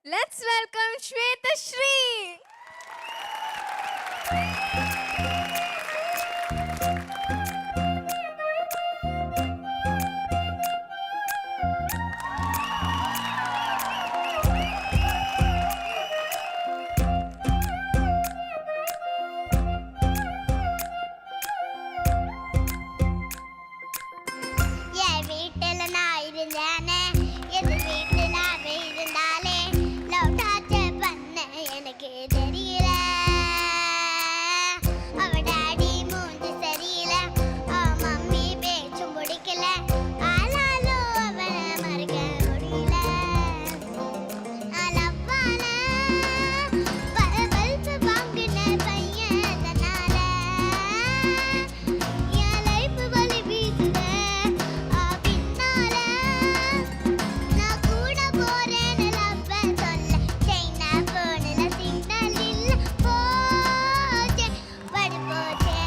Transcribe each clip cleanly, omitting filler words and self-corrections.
Let's welcome Shweta Shri. என் வீட்டுல நான் இருந்தேனே எது வீட்டுல அவ இருந்தாலே லவ் டார்ச்சர் பண்ண எனக்கு தெரியல அவ டாடி மூஞ்சி சரியில்ல அவ மம்மி பேச்சும் பிடிக்கல ஆனாலும் அவனை மறக்க முடியல அளவான பல்பு வாங்கின பையன் அதனால என் லைஃப் வலி வீசுத பின்னால நான் கூட போறேன்னு லவ்வ சொல்ல சைனா போனல சிக்னல் இல்ல போச்சே படு போச்சே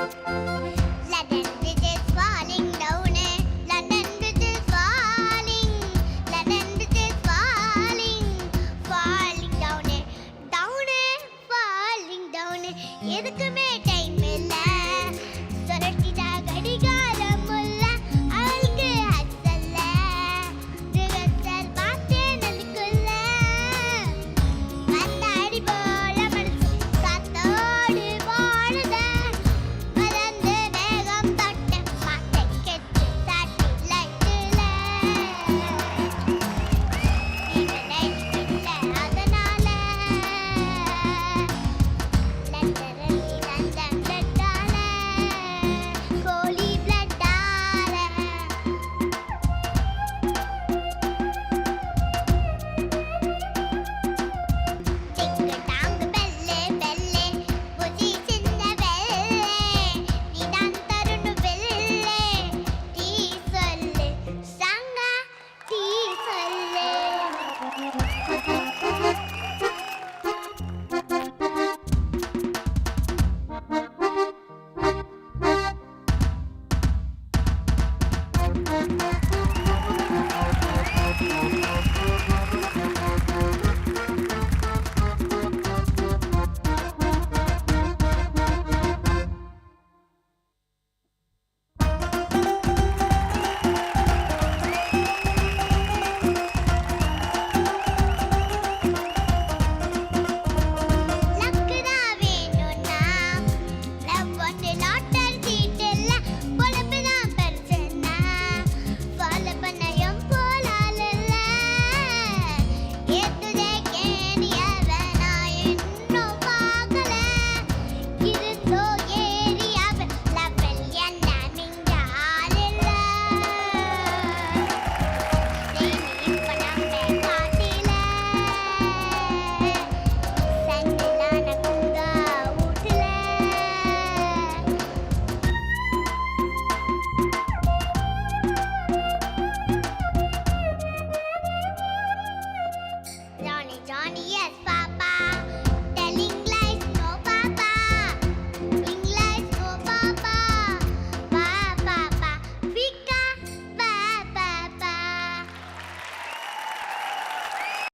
London Bridge is falling down. London Bridge is falling. London Bridge is falling. Falling down. Down. Falling down. எதுக்குமே டைம் இல்ல சுரட்டிட்டா கடிகாரம் இல்ல அவளுக்கு ஹசல்ல ரிவர்சல் பார்த்தேன் அதுக்குள்ள மந்தாடி போல மனசு காத்தோடு வாழுத மறந்து வேகம் தொட்ட மாட்டை கெட்டு சாட்டி லைட்டுல இவனை இல்ல அதனால லண்டனில் லண்டன் பிளட்டால கோலி பிளட்டால டிங்கு டாங்கு பெல்லே பெல்லே புஜி சின்ன பெல்லே நீதான் தருணு பெல்லே டீ சொல்லு சங்கா டீ சொல்லு லக்குதா வேணும்னா லவ் ஒன்று லாட்டர் சீட் இல்ல பொழப்பு தான் பெருசுன்னா ஃபாலோ பண்ணையும் போலால் இல்ல ஏத்துதே கேணியவ நான் இன்னும் பார்க்கல இருந்தோ ஏரியாவ லெவல் என்ன மிஞ்ச ஆள் இல்ல தேனி பணமே காட்டில சங்கலான குங்கா ஊட்டுல Johnny, Johnny, yes,